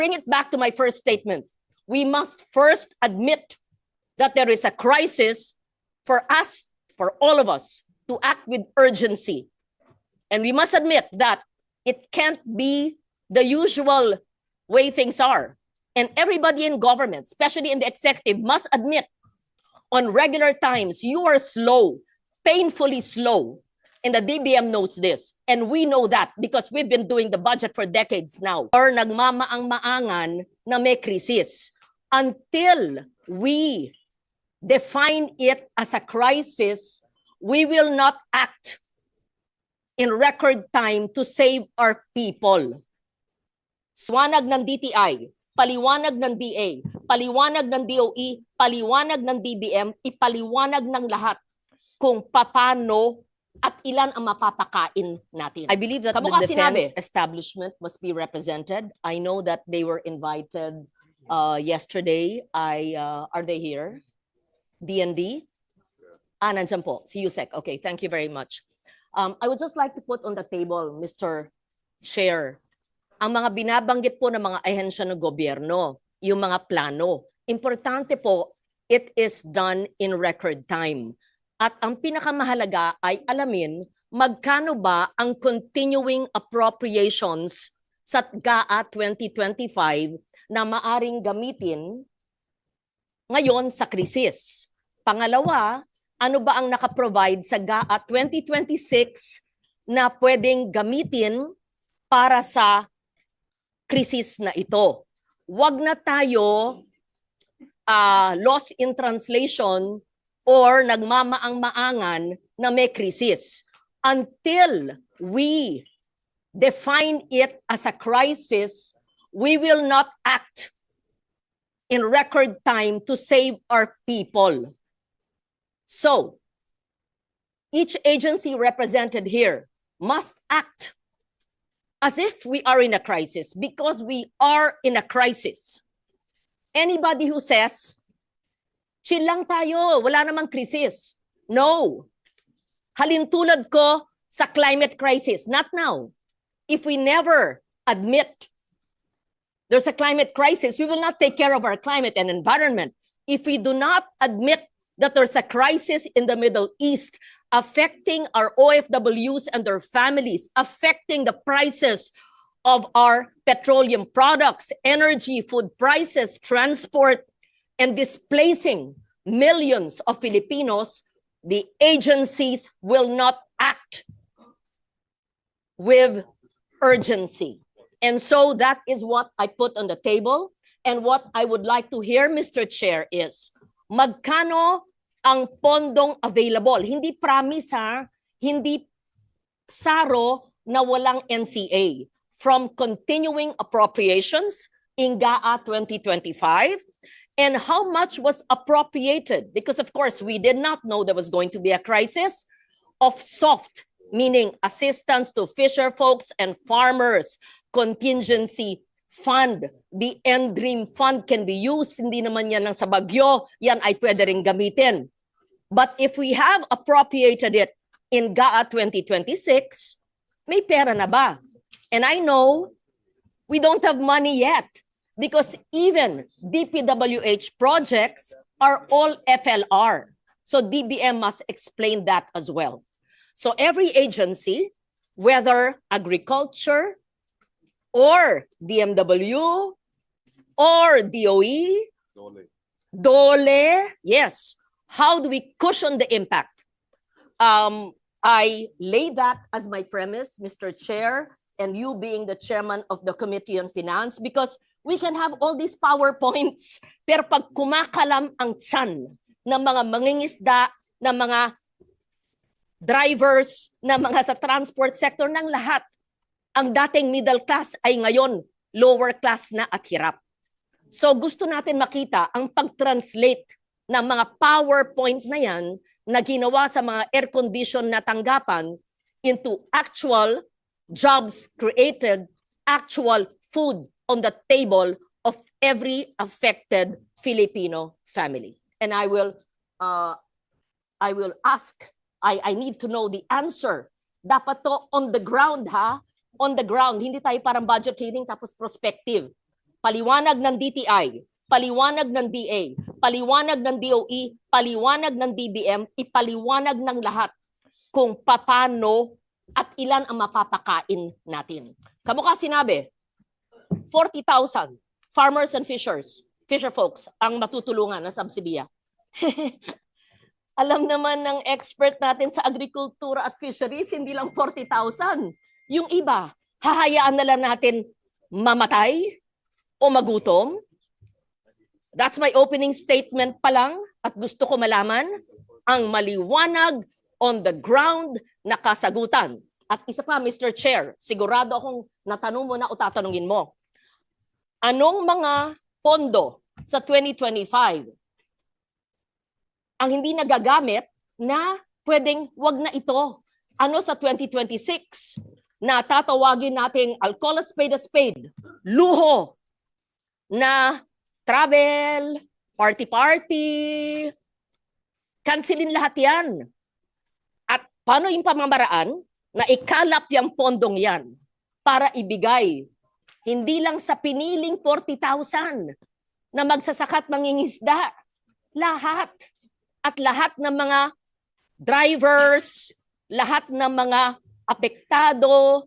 Bring it back to my first statement. We must first admit that there is a crisis for us, for all of us, to act with urgency. And we must admit that it can't be the usual way things are. And everybody in government, especially in the executive, must admit on regular times you are slow, painfully slow. And the DBM knows this. And we know that because we've been doing the budget for decades now. Or nagmamaang-maangan na may krisis. Until we define it as a crisis, we will not act in record time to save our people. Paliwanag ng DTI, paliwanag ng DA, paliwanag ng DOE, paliwanag ng DBM, ipaliwanag ng lahat kung paano at ilan ang mapapakain natin. I believe that the defense establishment must be represented. I know that they were invited yesterday. Are they here? DND? Nandiyan po, si Yusek. Okay, thank you very much. I would just like to put on the table, Mr. Chair, ang mga binabanggit po ng mga ahensya ng gobyerno, yung mga plano. Importante po, it is done in record time. At ang pinakamahalaga ay alamin magkano ba ang continuing appropriations sa GAA 2025 na maaring gamitin ngayon sa krisis. Pangalawa, ano ba ang nakaprovide sa GAA 2026 na pwedeng gamitin para sa krisis na ito? Huwag na tayo lost in translation or nagmamaang-maangan na may krisis. Until we define it as a crisis, we will not act in record time to save our people. So, each agency represented here must act as if we are in a crisis because we are in a crisis. Anybody who says, chill lang tayo, wala namang krisis. No. Halintulad ko sa climate crisis. Not now. If we never admit there's a climate crisis, we will not take care of our climate and environment. If we do not admit that there's a crisis in the Middle East affecting our OFWs and their families, affecting the prices of our petroleum products, energy, food prices, transport, and displacing millions of Filipinos, the agencies will not act with urgency. And so that is what I put on the table. And what I would like to hear, Mr. Chair, is magkano ang pondong available? Hindi promise ha, hindi saro na walang NCA from continuing appropriations in GAA 2025. And how much was appropriated? Because of course, we did not know there was going to be a crisis of soft, meaning assistance to fisher folks and farmers, contingency fund. The NDREAM fund can be used. Hindi naman yan lang sa bagyo. Yan ay pwede rin gamitin. But if we have appropriated it in GAA 2026, may pera na ba? And I know we don't have money yet. Because even DPWH projects are all FLR. So DBM must explain that as well. So every agency, whether agriculture or DMW or DOE, DOLE, yes. How do we cushion the impact? I lay that as my premise, Mr. Chair, and you being the chairman of the Committee on Finance, because we can have all these PowerPoints, pero pag kumakalam ang tiyan ng mga mangingisda, ng mga drivers, ng mga sa transport sector, ng lahat, ang dating middle class ay ngayon lower class na at hirap. So gusto natin makita ang pag-translate ng mga PowerPoint na yan na ginawa sa mga air-condition na tanggapan into actual jobs created, actual food on the table of every affected Filipino family. And I will ask, I need to know the answer. Dapat to on the ground ha, on the ground. Hindi tayo parang budget hearing tapos prospective. paliwanag ng DTI, paliwanag ng DA, paliwanag ng DOE, paliwanag ng DBM, ipaliwanag ng lahat kung paano at ilan ang mapapakain natin. Kamukha sinabi, 40,000 farmers and fisher folks ang matutulungan ng subsidiya. Alam naman ng expert natin sa agrikultura at fisheries, hindi lang 40,000. Yung iba, hahayaan na lang natin mamatay o magutom. That's my opening statement pa lang at gusto ko malaman ang maliwanag on the ground na kasagutan. At isa pa, Mr. Chair, sigurado akong natanong mo na o tatanungin mo. Anong mga pondo sa 2025 ang hindi nagagamit na pwedeng wag na ito? Ano sa 2026 na tatawagin nating, I'll call a spade, luho na travel, party-party, cancelin lahat yan. At paano yung pamamaraan na ikalap yung pondong yan para ibigay hindi lang sa piniling 40,000 na magsasakat mangingisda, lahat. At lahat ng mga drivers, lahat ng mga apektado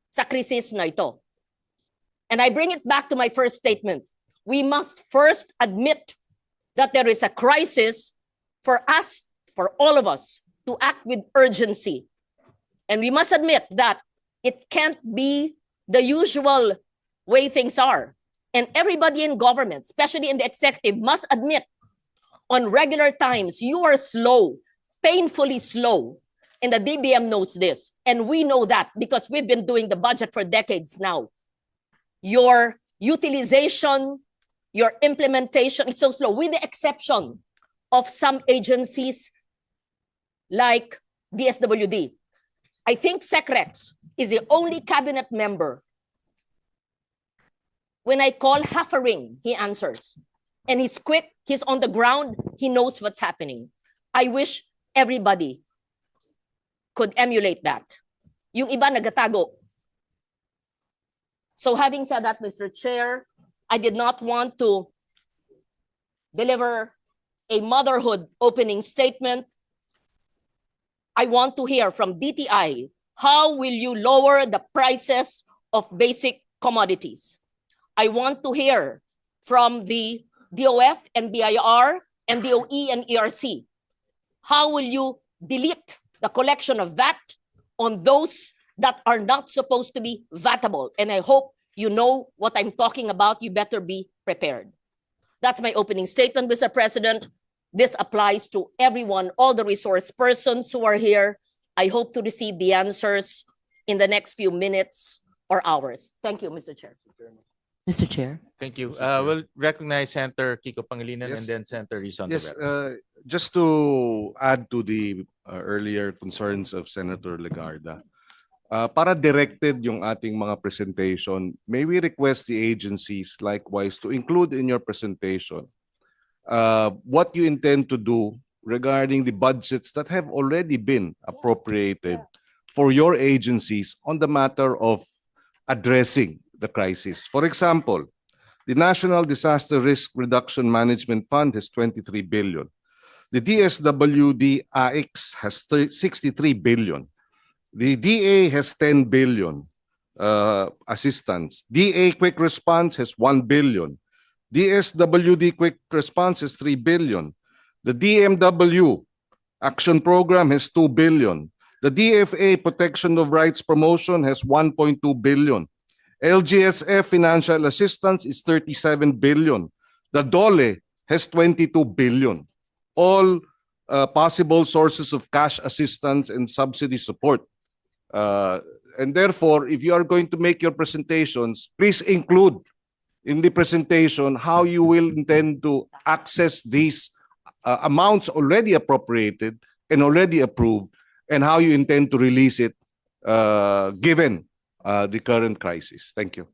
sa krisis na ito. And I bring it back to my first statement. We must first admit that there is a crisis for us, for all of us, to act with urgency. And we must admit that it can't be the usual way things are. And everybody in government, especially in the executive, must admit on regular times, you are slow, painfully slow. And the DBM knows this. And we know that because we've been doing the budget for decades now. Your utilization, your implementation is so slow, with the exception of some agencies like DSWD. I think SecRex is the only cabinet member. When I call half a ring, he answers. And he's quick, he's on the ground, he knows what's happening. I wish everybody could emulate that. Yung iba nagatago. So having said that, Mr. Chair, I did not want to deliver a motherhood opening statement. I want to hear from DTI, how will you lower the prices of basic commodities? I want to hear from the DOF and BIR and DOE and ERC. How will you delete the collection of VAT on those that are not supposed to be VATable? And I hope you know what I'm talking about. You better be prepared. That's my opening statement, Mr. President. This applies to everyone, all the resource persons who are here. I hope to receive the answers in the next few minutes or hours. Thank you, Mr. Chair. Mr. Chair. Thank you. We'll recognize Senator Kiko Pangilinan Yes. and then Senator Rizon. Yes, Rivera. just to add to the earlier concerns of Senator Legarda, para directed yung ating mga presentation, may we request the agencies likewise to include in your presentation what you intend to do regarding the budgets that have already been appropriated for your agencies on the matter of addressing the crisis. For example, the National Disaster Risk Reduction Management Fund has 23 billion. The DSWD AX has 63 billion. The DA has 10 billion assistance. DA Quick Response has 1 billion. DSWD Quick Response has 3 billion. The DMW Action Program has 2 billion. The DFA Protection of Rights Promotion has 1.2 billion. LGSF Financial Assistance is 37 billion. The DOLE has 22 billion. All possible sources of cash assistance and subsidy support. And therefore, if you are going to make your presentations, please include in the presentation how you will intend to access these amounts already appropriated and already approved, and how you intend to release it given the current crisis. Thank you.